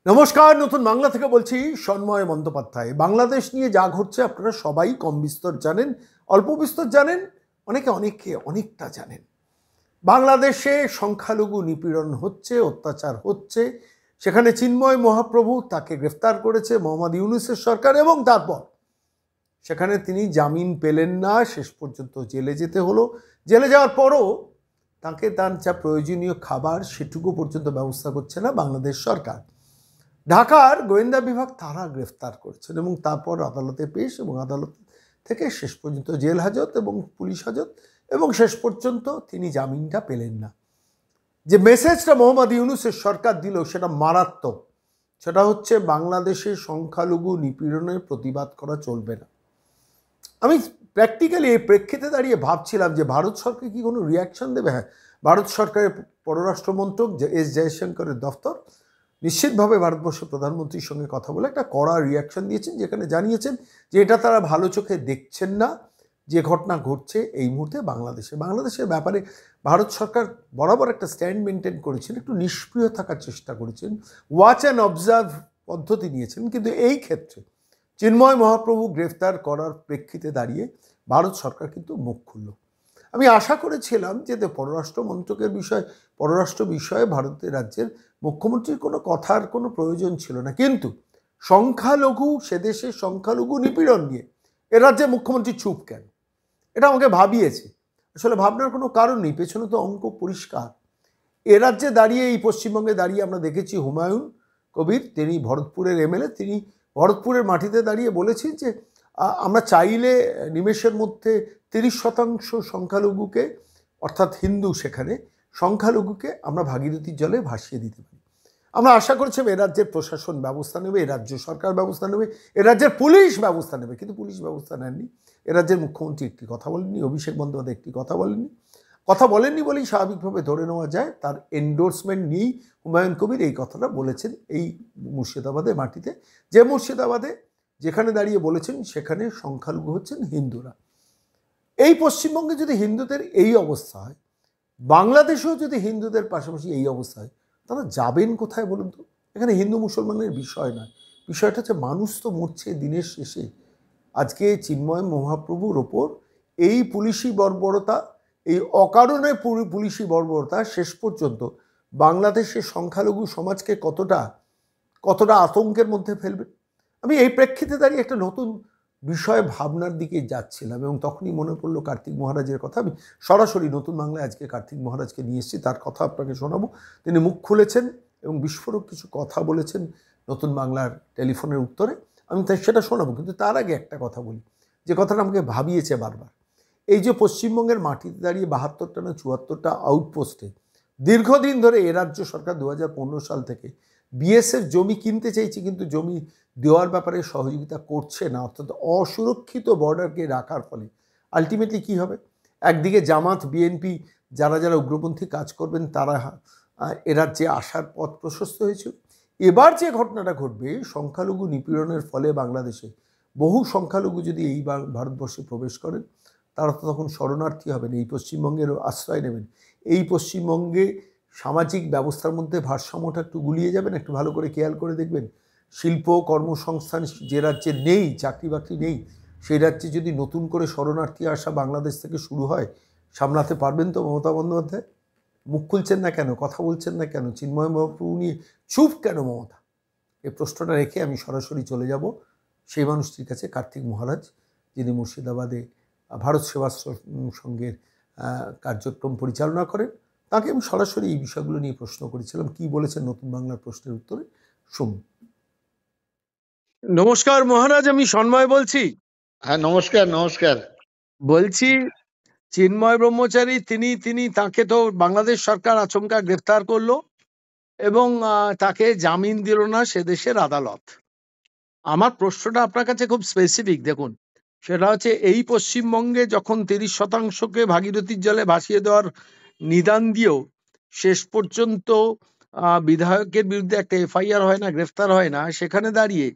নমস্কার, নতুন বাংলা থেকে বলছি সন্ময় বন্দ্যোপাধ্যায়। বাংলাদেশ নিয়ে যা ঘটছে আপনারা সবাই কম বিস্তর জানেন, অল্প বিস্তর জানেন, অনেকে অনেকটা জানেন। বাংলাদেশে সংখ্যালঘু নিপীড়ন হচ্ছে, অত্যাচার হচ্ছে। সেখানে চিন্ময় মহাপ্রভু, তাকে গ্রেফতার করেছে মোহাম্মদ ইউনূসের সরকার, এবং তারপর সেখানে তিনি জামিন পেলেন না, শেষ পর্যন্ত জেলে যেতে হলো। জেলে যাওয়ার পরও তাকে তার যা প্রয়োজনীয় খাবার সেটুকু পর্যন্ত ব্যবস্থা করছে না বাংলাদেশ সরকার। ঢাকার গোয়েন্দা বিভাগ তারা গ্রেফতার করেছেন এবং তারপর আদালতে পেশ, এবং আদালত থেকে শেষ পর্যন্ত জেল হাজত এবং পুলিশ হাজত, এবং শেষ পর্যন্ত তিনি জামিনটা পেলেন না। যে মেসেজটা মোহাম্মদ ইউনূসের সরকার দিল সেটা মারাত্মক। সেটা হচ্ছে বাংলাদেশে সংখ্যালঘু নিপীড়নের প্রতিবাদ করা চলবে না। আমি প্র্যাকটিক্যালি এই প্রেক্ষিতে দাঁড়িয়ে ভাবছিলাম যে ভারত সরকার কি কোনো রিয়াকশন দেবে। হ্যাঁ, ভারত সরকারের পররাষ্ট্রমন্ত্রক এস জয়শঙ্করের দফতর নিশ্চিতভাবে ভারতবর্ষের প্রধানমন্ত্রীর সঙ্গে কথা বলে একটা কড়া রিয়াকশন দিয়েছেন, যেখানে জানিয়েছেন যে এটা তারা ভালো চোখে দেখছেন না যে ঘটনা ঘটছে এই মুহূর্তে বাংলাদেশের ব্যাপারে ভারত সরকার বরাবর একটা স্ট্যান্ড মেনটেন করেছেন, একটু নিষ্ক্রিয় থাকার চেষ্টা করেছেন, ওয়াচ অ্যান্ড অবজার্ভ পদ্ধতি নিয়েছেন। কিন্তু এই ক্ষেত্রে চিন্ময় মহাপ্রভু গ্রেফতার করার প্রেক্ষিতে দাঁড়িয়ে ভারত সরকার কিন্তু মুখ খুলল। আমি আশা করেছিলাম যে পররাষ্ট্র বিষয়ে ভারতের রাজ্যের মুখ্যমন্ত্রীর কোনো কথার কোনো প্রয়োজন ছিল না, কিন্তু সংখ্যালঘু নিপীড়ন নিয়ে এ রাজ্যের মুখ্যমন্ত্রী চুপ কেন, এটা আমাকে ভাবিয়েছে। আসলে ভাবনার কোনো কারণ নেই, পেছনে তো অঙ্ক পরিষ্কার। এ রাজ্যে দাঁড়িয়ে, এই পশ্চিমবঙ্গে দাঁড়িয়ে আমরা দেখেছি হুমায়ুন কবির, তিনি ভরতপুরের এমএলএ, তিনি ভরতপুরের মাটিতে দাঁড়িয়ে বলেছেন যে আমরা চাইলে নিমেষের মধ্যে 30% সংখ্যালঘুকে, অর্থাৎ হিন্দু, সেখানে সংখ্যালঘুকে আমরা ভাগীরথীর জলে ভাসিয়ে দিতে পারি। আমরা আশা করছি এ রাজ্যের প্রশাসন ব্যবস্থা নেবে, এ রাজ্য সরকার ব্যবস্থা নেবে, এ রাজ্যের পুলিশ ব্যবস্থা নেবে, কিন্তু পুলিশ ব্যবস্থা নেননি। এ রাজ্যের মুখ্যমন্ত্রী একটি কথা বলেননি, অভিষেক বন্দ্যোপাধ্যায় একটি কথা বলেননি বলেই স্বাভাবিকভাবে ধরে নেওয়া যায় তার এন্ডোর্সমেন্ট নিয়েই হুমায়ুন কবির এই কথাটা বলেছেন এই মুর্শিদাবাদের মাটিতে, যে মুর্শিদাবাদে যেখানে দাঁড়িয়ে বলেছেন সেখানে সংখ্যালঘু হচ্ছেন হিন্দুরা। এই পশ্চিমবঙ্গে যদি হিন্দুদের এই অবস্থা হয়, বাংলাদেশেও যদি হিন্দুদের পাশাপাশি এই অবস্থা হয়, তারা যাবেন কোথায় বলুন তো? এখানে হিন্দু মুসলমানের বিষয় নয়, বিষয়টা হচ্ছে মানুষ তো মরছে দিনের শেষে। আজকে চিন্ময় মহাপ্রভুর ওপর এই পুলিশি বর্বরতা, এই অকারণে পুলিশি বর্বরতা শেষ পর্যন্ত বাংলাদেশের সংখ্যালঘু সমাজকে কতটা আতঙ্কের মধ্যে ফেলবে। আমি এই প্রেক্ষিতে দাঁড়িয়ে একটা নতুন বিষয়ে ভাবনার দিকে যাচ্ছিলাম, এবং তখনই মনে পড়লো কার্তিক মহারাজের কথা। আমি সরাসরি নতুন বাংলায় আজকে কার্তিক মহারাজকে নিয়ে এসেছি, তার কথা আপনাকে শোনাবো। তিনি মুখ খুলেছেন এবং বিস্ফোরক কিছু কথা বলেছেন নতুন বাংলার টেলিফোনের উত্তরে, আমি তাই সেটা শোনাবো। কিন্তু তার আগে একটা কথা বলি, যে কথাটা আমাকে ভাবিয়েছে বারবার। এই যে পশ্চিমবঙ্গের মাটিতে দাঁড়িয়ে 72টা না 74টা আউটপোস্টে দীর্ঘদিন ধরে এ রাজ্য সরকার 2015 সাল থেকে বিএসএফ জমি কিনতে চাইছে, কিন্তু জমি দেওয়ার ব্যাপারে সহযোগিতা করছে না, অর্থাৎ অসুরক্ষিত বর্ডারকে রাখার ফলে আলটিমেটলি কী হবে? একদিকে জামাত, বিএনপি, যারা উগ্রপন্থী কাজ করবেন, তারা এ রাজ্যে আসার পথ প্রশস্ত হয়েছে। এবার যে ঘটনাটা ঘটবে, সংখ্যালঘু নিপীড়নের ফলে বাংলাদেশে বহু সংখ্যালঘু যদি এই ভারতবর্ষে প্রবেশ করেন, তারা তো তখন শরণার্থী হবেন, এই পশ্চিমবঙ্গের আশ্রয় নেবেন। এই পশ্চিমবঙ্গে সামাজিক ব্যবস্থার মধ্যে ভারসাম্যটা একটু গুলিয়ে যাবেন। একটু ভালো করে খেয়াল করে দেখবেন, শিল্প কর্মসংস্থান যে রাজ্যে নেই, চাকরি বাকরি নেই, সেই রাজ্যে যদি নতুন করে শরণার্থী আসা বাংলাদেশ থেকে শুরু হয়, সামলাতে পারবেন তো মমতা বন্দ্যোপাধ্যায়? মুখ খুলছেন না কেন, কথা বলছেন না কেন? চিন্ময় মহাপ্রভু নিয়ে চুপ কেন মমতা? এই প্রশ্নটা রেখে আমি সরাসরি চলে যাব সেই মানুষটির কাছে, কার্তিক মহারাজ, যিনি মুর্শিদাবাদে ভারত সেবাশ্রমের কার্যক্রম পরিচালনা করেন। তাকে আমি সরাসরি এই বিষয়গুলো নিয়ে প্রশ্ন করেছিলাম, কি বলেছেন নতুন বাংলার প্রশ্নের উত্তরে শুনুন। নমস্কার মহারাজ, আমি সন্ময় বলছি। হ্যাঁ, নমস্কার। বলছি, চিন্ময় ব্রহ্মচারী তিনি তাকে তো বাংলাদেশ সরকার আচমকা গ্রেফতার করলো এবং তাকে জামিন দিল না সে দেশের আদালত। আমার প্রশ্নটা আপনার কাছে খুব স্পেসিফিক, দেখুন, সেটা হচ্ছে এই পশ্চিমবঙ্গে যখন 30%কে ভাগীরথীর জলে ভাসিয়ে দেওয়ার নিদান দিয়েও শেষ পর্যন্ত বিধায়কের বিরুদ্ধে একটা এফআইআর হয় না, গ্রেফতার হয় না, সেখানে দাঁড়িয়ে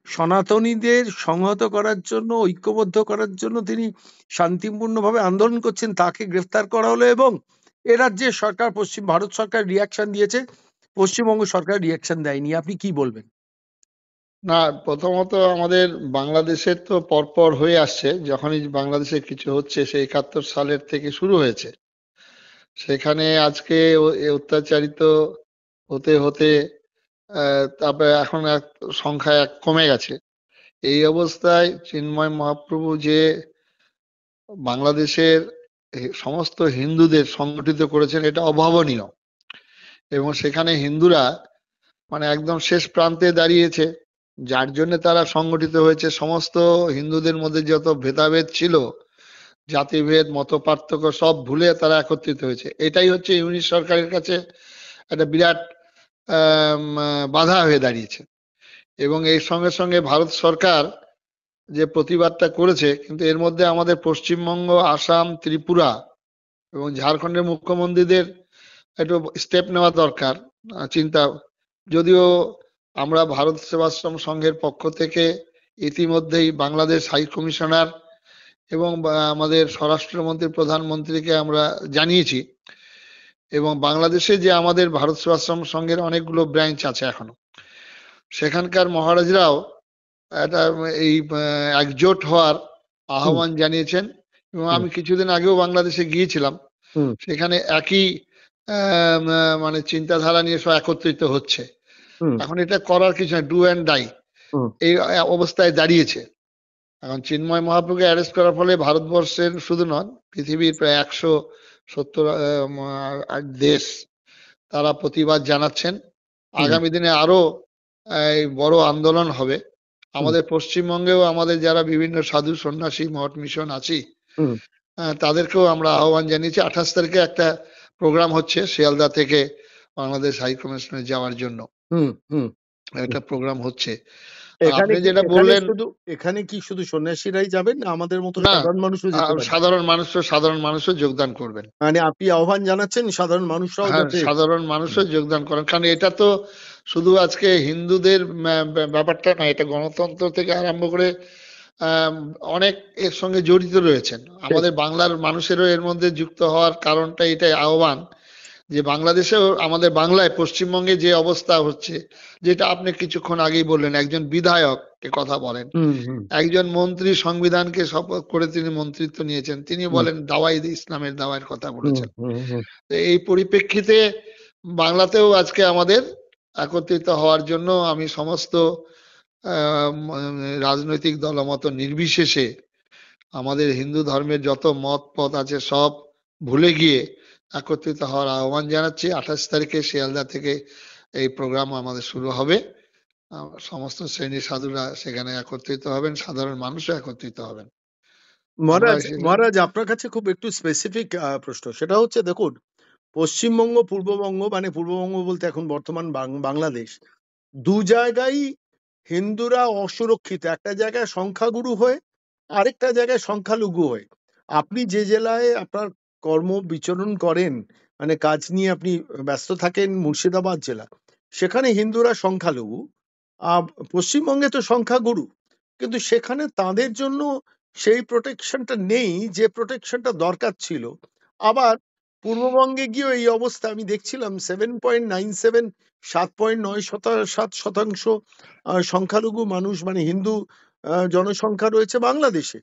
সনাতনীদের সংহত করার জন্য, ঐক্যবদ্ধ করার জন্য তিনি শান্তিপূর্ণভাবে আন্দোলন করছেন, তাকে গ্রেফতার করা হলো এবং এ রাজ্যের সরকার, ভারত সরকার রিয়াকশন দিয়েছে, পশ্চিমবঙ্গ সরকার রিয়াকশন দেয়নি, আপনি কি বলবেন? না, প্রথমত আমাদের বাংলাদেশের তো পরপর হয়ে আসছে, যখনই বাংলাদেশে কিছু হচ্ছে সে 71 সালের থেকে শুরু হয়েছে। সেখানে আজকে এ অত্যাচারিত হতে হতে তারপরে এখন সংখ্যা কমে গেছে। এই অবস্থায় চিন্ময় মহাপ্রভু যে বাংলাদেশের সমস্ত হিন্দুদের সংগঠিত করেছেন, এটা অভাবনীয়। এবং সেখানে হিন্দুরা মানে একদম শেষ প্রান্তে দাঁড়িয়েছে, যার জন্য তারা সংগঠিত হয়েছে। সমস্ত হিন্দুদের মধ্যে যত ভেদাভেদ ছিল, জাতিভেদ, মত পার্থক্য সব ভুলে তারা একত্রিত হয়েছে। এটাই হচ্ছে ইউনিট সরকারের কাছে একটা বিরাট বাধা হয়ে দাঁড়িয়েছে। এবং এর সঙ্গে সঙ্গে ভারত সরকার যে প্রতিবাদটা করেছে, কিন্তু এর মধ্যে আমাদের পশ্চিমবঙ্গ, আসাম, ত্রিপুরা এবং ঝাড়খণ্ডের মুখ্যমন্ত্রীদের একটু স্টেপ নেওয়া দরকার, চিন্তা। যদিও আমরা ভারত সেবাশ্রম সংঘের পক্ষ থেকে ইতিমধ্যেই বাংলাদেশ হাই কমিশনার এবং আমাদের স্বরাষ্ট্রমন্ত্রী, প্রধানমন্ত্রীকে আমরা জানিয়েছি। এবং বাংলাদেশে যে আমাদের ভারত সেবাশ্রম সংঘের অনেকগুলো ব্রাঞ্চ আছে এখনো, সেখানকার মহারাজরাও একটা এই একজোট হওয়ার আহ্বান জানিয়েছেন। এবং আমি কিছুদিন আগেও বাংলাদেশে গিয়েছিলাম, সেখানে একই মানে চিন্তাধারা নিয়ে সব একত্রিত হচ্ছে। এখন এটা করার কিছু না, ডু অ্যান্ড ডাই, এই অবস্থায় দাঁড়িয়েছে। এখন চিন্ময় মহাপ্রভুকে অ্যারেস্ট করার ফলে ভারতবর্ষের শুধু নয়, পৃথিবীর প্রায় 170 দেশ তারা প্রতিবাদ জানাচ্ছেন। আগামী দিনে আরো বড় আন্দোলন হবে। আমাদের পশ্চিমবঙ্গেও আমাদের যারা বিভিন্ন সাধু সন্ন্যাসী মঠ মিশন আছি, তাদেরকেও আমরা আহ্বান জানিয়েছি। 28 তারিখে একটা প্রোগ্রাম হচ্ছে শিয়ালদা থেকে বাংলাদেশ হাই কমিশনে যাওয়ার জন্য একটা প্রোগ্রাম হচ্ছে। আপনি যেটা বললেন, এখানে কি শুধু সন্ন্যাসীরাই যাবেন না আমাদের মতো না, সাধারণ মানুষও যেতে পারে? সাধারণ মানুষও যোগদান করবেন। মানে আপনি আহ্বান জানাচ্ছেন সাধারণ মানুষরাও যাতে? সাধারণ মানুষও যোগদান করেন, কারণ এটা তো শুধু আজকে হিন্দুদের ব্যাপারটা না, এটা গণতন্ত্র থেকে আরম্ভ করে অনেক এর সঙ্গে জড়িত রয়েছেন। আমাদের বাংলার মানুষেরও এর মধ্যে যুক্ত হওয়ার কারণটা এটাই আহ্বান, যে বাংলাদেশেও আমাদের বাংলায় পশ্চিমবঙ্গে যে অবস্থা হচ্ছে, যেটা আপনি কিছুক্ষণ আগেই বললেন, একজন বিধায়ক কথা বলেন, একজন মন্ত্রী সংবিধানকে শপথ করে তিনি মন্ত্রিত্ব নিয়েছেন, তিনি বলেন দাওয়াই ইসলামের দাওয়াইয়ের কথা বলেছেন। তো এই পরিপ্রেক্ষিতে বাংলাতেও আজকে আমাদের একত্রিত হওয়ার জন্য আমি সমস্ত রাজনৈতিক দলমত নির্বিশেষে আমাদের হিন্দু ধর্মের যত মত পথ আছে সব ভুলে গিয়ে একত্রিত হওয়ার আহ্বান জানাচ্ছি। 28 তারিখে শিয়ালদা থেকে এই প্রোগ্রাম আমাদের শুরু হবে। সমস্ত শ্রেণী সাধুরা সেখানে একত্রিত হবেন, সাধারণ মানুষও একত্রিত হবেন। মহারাজ, আপনার কাছে খুব একটু স্পেসিফিক প্রশ্ন, সেটা হচ্ছে দেখুন, পশ্চিমবঙ্গ, পূর্ববঙ্গ, মানে পূর্ববঙ্গ বলতে এখন বর্তমান বাংলাদেশ, দু জায়গায় হিন্দুরা অসুরক্ষিত, একটা জায়গায় সংখ্যাগুরু হয়ে আরেকটা জায়গায় সংখ্যালঘু হয়ে। আপনি যে জেলায় আপনার কর্ম বিচরণ করেন, মানে কাজ নিয়ে আপনি ব্যস্ত থাকেন, মুর্শিদাবাদ জেলা, সেখানে হিন্দুরা সংখ্যালঘু, পশ্চিমবঙ্গে তো সংখ্যাগুরু, কিন্তু সেখানে তাদের জন্য সেই প্রোটেকশনটা নেই যে প্রোটেকশনটা দরকার ছিল। আবার পূর্ববঙ্গে গিয়েও এই অবস্থা আমি দেখছিলাম, 7.97, 7.97% সংখ্যালঘু মানুষ, মানে হিন্দু জনসংখ্যা রয়েছে বাংলাদেশে।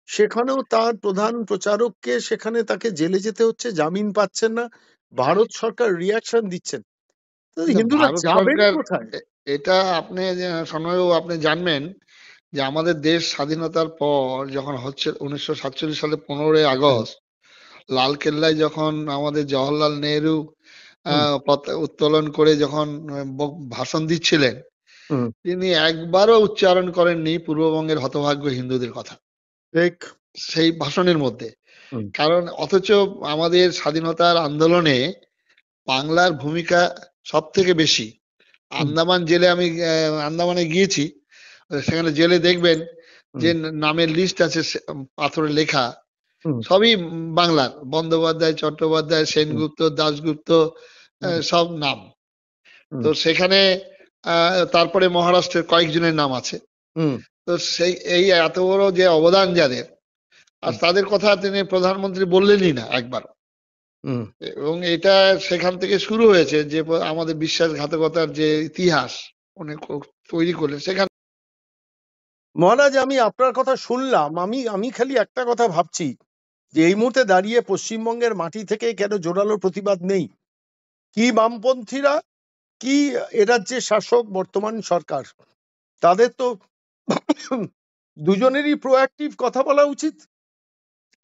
সেখানেও তার প্রধান প্রচারককে সেখানে তাকে জেলে যেতে হচ্ছে, জামিন পাচ্ছেন না, ভারত সরকার রিয়াকশন দিচ্ছেন। হিন্দুরা যাবেন কোথায়? এটা আপনি আপনি জানবেন যে আমাদের দেশ স্বাধীনতার পর যখন হচ্ছে 1947 সালে 15ই আগস্ট, লাল কেল্লায় যখন আমাদের জওহরলাল নেহেরু উত্তোলন করে যখন ভাষণ দিচ্ছিলেন, তিনি একবারও উচ্চারণ করেননি পূর্ববঙ্গের হতভাগ্য হিন্দুদের কথা সেই ভাষণের মধ্যে। কারণ অথচ আমাদের স্বাধীনতার আন্দোলনে বাংলার ভূমিকা সব থেকে বেশি। আন্দামান জেলে, আমি আন্দামানে গিয়েছি, সেখানে জেলে দেখবেন যে নামের লিস্ট আছে পাথরে লেখা, সবই বাংলার, বন্দ্যোপাধ্যায়, চট্টোপাধ্যায়, সেনগুপ্ত, দাশগুপ্ত, সব নাম। তো সেখানে তারপরে মহারাষ্ট্রের কয়েকজনের নাম আছে। তো সেই এই এত বড় যে অবদান যাদের, আর তাদের কথা তিনি প্রধানমন্ত্রী বললেনই না একবার। হুম। এবং এটা সেখান থেকে শুরু হয়েছে যে আমাদের বিশ্বাসঘাতকতার যে ইতিহাস অনেক তৈরি করলেন সেখান। মহারাজ, আমি আপনার কথা শুনলাম, আমি আমি খালি একটা কথা ভাবছি যে এই মুহূর্তে দাঁড়িয়ে পশ্চিমবঙ্গের মাটি থেকে কেন জোরালো প্রতিবাদ নেই? কি বামপন্থীরা, কি এ রাজ্যের শাসক বর্তমান সরকার, তাদের তো দুজনেরই প্রোঅ্যাক্টিভ কথা বলা উচিত।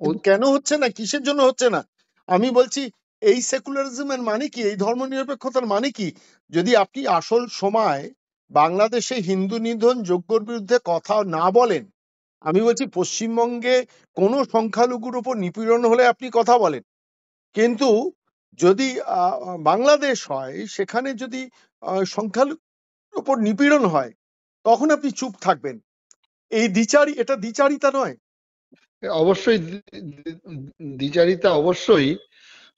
কিন্তু কেন হচ্ছে না, কিসের জন্য হচ্ছে না? আমি বলছি, এই সেকুলারিজমের মানে কি, এই ধর্মনিরপেক্ষতার মানে কি? যদি আপনি আসল সময় বাংলাদেশে হিন্দু নিধন যজ্ঞর বিরুদ্ধে কথা না বলেন, আমি বলছি পশ্চিমবঙ্গে কোনো সংখ্যালঘুর উপর নিপীড়ন হলে আপনি কথা বলেন, কিন্তু যদি বাংলাদেশ হয়, সেখানে যদি সংখ্যালঘুর উপর নিপীড়ন হয়, তখন আপনি চুপ থাকবেন। এই দ্বিচারি, এটা দ্বিচারিতা নয়? অবশ্যই দ্বিচারিতা অবশ্যই।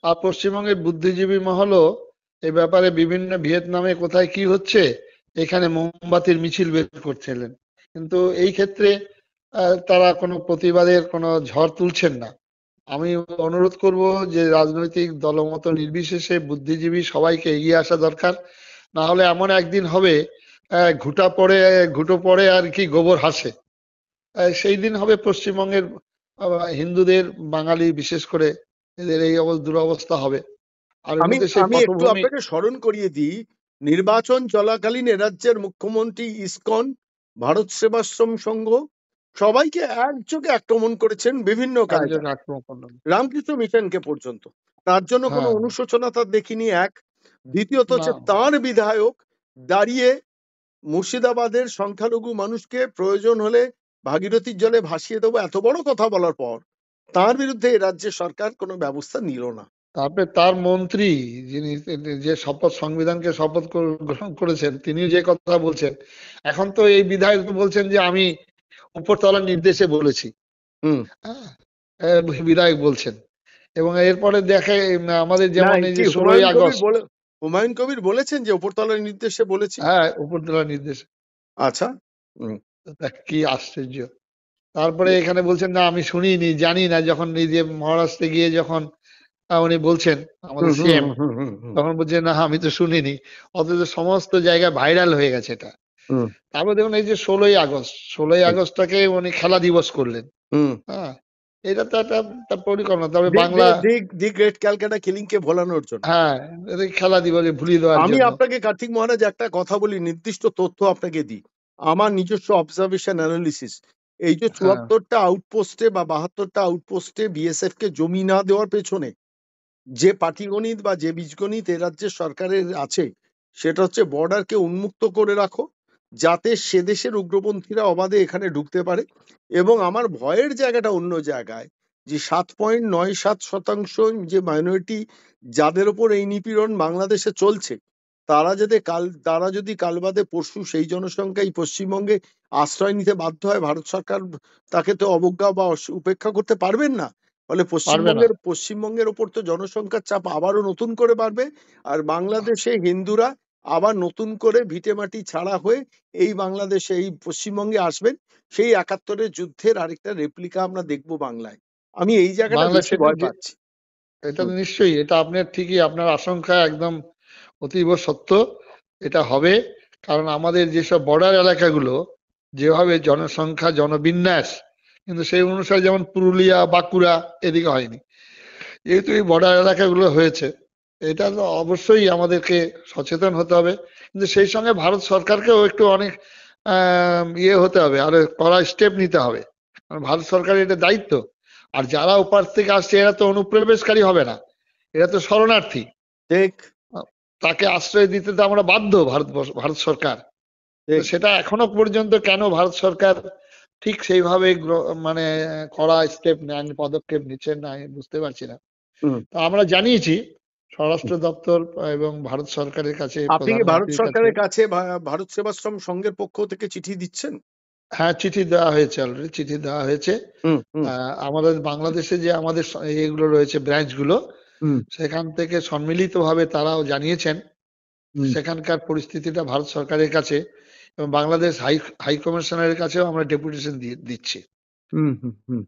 আর পশ্চিমবঙ্গের বুদ্ধিজীবী মহলও এ ব্যাপারে বিভিন্ন ভিয়েতনামে কোথায় কি হচ্ছে এখানে মোমবাতির মিছিল বের করছিলেন, কিন্তু এই ক্ষেত্রে তারা কোনো প্রতিবাদের কোনো ঝড় তুলছেন না। আমি অনুরোধ করব যে রাজনৈতিক দলমত নির্বিশেষে বুদ্ধিজীবী সবাইকে এগিয়ে আসা দরকার, না হলে এমন একদিন হবে ঘুটো পড়ে আর কি গোবর হাসে। সেই দিন হবে পশ্চিমবঙ্গের হিন্দুদের, বাঙালি বিশেষ করে এদের এই দুরবস্থা হবে। আর এর আমি মধ্যে সেই আমি একটু পটভূমি। আপনাকে স্মরণ করিয়ে দিই, নির্বাচন চলাকালীন এ রাজ্যের মুখ্যমন্ত্রী ইসকন, ভারত সেবাশ্রম সংঘ সবাইকে একযোগে আক্রমণ করেছেন বিভিন্ন একজন কায়দায়, আক্রমণ করলেন। রামকৃষ্ণ মিশনকে পর্যন্ত। তার জন্য কোনো হ্যাঁ। অনুশোচনা তার দেখিনি, এক। দ্বিতীয়ত না। হচ্ছে তার বিধায়ক দাঁড়িয়ে মুর্শিদাবাদের সংখ্যালঘু মানুষকে প্রয়োজন হলে ভাগীরথীর জলে ভাসিয়ে দেবো এত বড় কথা বলার পর তার বিরুদ্ধে এ রাজ্যের সরকার কোনো ব্যবস্থা নিল না। তারপরে তার মন্ত্রী, যিনি যে সংবিধানকে শপথ গ্রহণ করেছেন, তিনি যে কথা বলছেন, এখন তো এই বিধায়ক বলছেন যে আমি উপরতলার নির্দেশে বলেছি। হুম। হ্যাঁ, বিধায়ক বলছেন। এবং এরপরে দেখে আমাদের না, যেমন এই কি যে 16ই আগস্ট। হুমায়ুন কবির বলেছেন যে উপরতলার নির্দেশে বলেছি? হ্যাঁ, উপরতলার নির্দেশে। আচ্ছা। হুম। কি আশ্চর্য! তারপরে এখানে বলছেন না আমি শুনিনি, জানি না, যখন এই যে মহারাষ্ট্রে গিয়ে যখন উনি বলছেন হুম। আমাদের হুম। সিএম, হুম। হুম। হুম। তখন বলছেন না আমি তো শুনিনি। অথচ সমস্ত জায়গায় ভাইরাল হয়ে গেছে এটা। হুম। তারপর দেখুন এই যে 16ই আগস্টটাকে উনি খেলা দিবস করলেন। হুম। হ্যাঁ, এটা তো একটা তার পরিকল্পনা। তবে the Bangla. The great Calcutta killing কে ভোলানোর জন্য। হ্যাঁ, এটা খেলা দিবসে ভুলিয়ে দেওয়ার আমি জন্য। আপনাকে কার্তিক মহারাজ একটা কথা বলি, নির্দিষ্ট তথ্য আপনাকে দিই, আমার নিজস্ব অবজারভেশন অ্যানালিসিস। এই যে হ্যাঁ, ৭৪টা আউটপোস্টে বা ৭২টা আউটপোস্টে বিএসএফ কে জমি না দেওয়ার পেছনে যে পাটিগণিত বা যে বীজগণিত এ রাজ্যের সরকারের আছে, সেটা হচ্ছে বর্ডারকে উন্মুক্ত করে রাখো, যাতে সে দেশের উগ্রপন্থীরা অবাধে এখানে ঢুকতে পারে। এবং আমার ভয়ের জায়গাটা অন্য জায়গায়, যে ৭.৯৭% যে মাইনরিটি যাদের ওপর এই নিপীড়ন বাংলাদেশে চলছে, তারা যদি কাল বাদে পরশু সেই জনসংখ্যাই পশ্চিমবঙ্গে আশ্রয় নিতে বাধ্য হয়, ভারত সরকার তাকে তো অবজ্ঞা বা উপেক্ষা করতে পারবেন না। ফলে পারবে না। পশ্চিমবঙ্গের ওপর তো জনসংখ্যার চাপ আবারও নতুন করে বাড়বে। আর বাংলাদেশে হিন্দুরা আবার নতুন করে ভিটেমাটি ছাড়া হয়ে এই বাংলাদেশে, এই পশ্চিমবঙ্গে আসবেন। সেই ৭১-এর যুদ্ধের আরেকটা রেপ্লিকা আমরা দেখবো বাংলায়। আমি এই জায়গাটা বাংলা বেশি সেটা ভয় পাচ্ছি। এটা হুম। তো নিশ্চয়ই, এটা আপনার ঠিকই, আপনার আশঙ্কা একদম অতীব সত্য। এটা হবে, কারণ আমাদের যেসব বর্ডার এলাকাগুলো যেভাবে জনসংখ্যা জনবিন্যাস, কিন্তু সেই অনুসারে যেমন পুরুলিয়া, বাঁকুড়া এদিকে হয়নি। যেহেতু এই বর্ডার এলাকাগুলো হয়েছে, এটা তো অবশ্যই আমাদেরকে সচেতন হতে হবে। কিন্তু সেই সঙ্গে ভারত সরকারকেও একটু অনেক হতে হবে, আর কড়া স্টেপ নিতে হবে, কারণ ভারত সরকারের এটা দায়িত্ব। আর যারা ওপার থেকে আসছে এরা তো অনুপ্রবেশকারী হবে না, এরা তো শরণার্থী। ঠিক। তাকে আশ্রয় দিতে তো আমরা বাধ্য, ভারত সরকার। তো ঠিক। সেটা এখনো পর্যন্ত কেন ভারত সরকার ঠিক সেইভাবে মানে কড়া স্টেপ নেন, পদক্ষেপ নিচ্ছেন না, আমি বুঝতে পারছি না। হুম। তো আমরা জানিয়েছি স্বরাষ্ট্র দপ্তর এবং ভারত সরকারের কাছে, আপনি কি ভারত প্রধানমন্ত্রীর কাছে। সরকারের কাছে ভারত সেবাশ্রম সংঘের পক্ষ থেকে চিঠি দিচ্ছেন? হ্যাঁ, চিঠি দেওয়া হয়েছে, অলরেডি চিঠি দেওয়া হয়েছে। হুম। হুম। আমাদের বাংলাদেশে যে আমাদের এগুলো রয়েছে ব্রাঞ্চ গুলো, হুম। সেখান থেকে সম্মিলিতভাবে তারাও জানিয়েছেন হুম। সেখানকার পরিস্থিতিটা ভারত সরকারের কাছে, এবং বাংলাদেশ হাই কমিশনারের কাছেও আমরা ডেপুটেশন দিচ্ছি। হুম। হুম। হুম।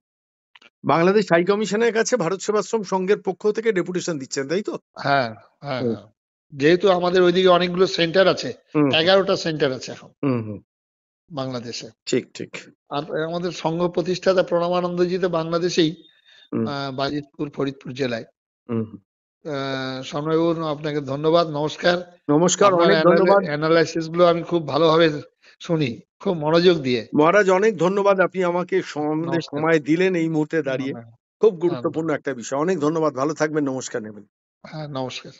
বাংলাদেশ হাই কমিশনের কাছে ভারত সেবাশ্রম সংঘের পক্ষ থেকে ডেপুটেশন দিচ্ছেন, তাই তো? হ্যাঁ হ্যাঁ হুম, হ্যাঁ। যেহেতু আমাদের ওইদিকে অনেকগুলো সেন্টার আছে, হুম, 11টা সেন্টার আছে এখন হুম, হুম, বাংলাদেশে। ঠিক ঠিক। আর আমাদের সংঘ প্রতিষ্ঠাতা প্রণবানন্দজি তো বাংলাদেশেই, হুম, বাজিতপুর, ফরিদপুর জেলায়। হুম, হুম। সৌম্যবাবু, আপনাকে ধন্যবাদ, নমস্কার। নমস্কার, আপনার অনেক ধন্যবাদ অ্যানালাইসিস গুলো আমি খুব ভালোভাবে শুনি, খুব মনোযোগ দিয়ে। মহারাজ, অনেক ধন্যবাদ, আপনি আমাকে আমাদের নমস্কার। সময় দিলেন এই মুহূর্তে দাঁড়িয়ে। হ্যাঁ খুব গুরুত্বপূর্ণ একটা বিষয়। অনেক ধন্যবাদ, ভালো থাকবেন, নমস্কার নেবেন। হ্যাঁ, নমস্কার।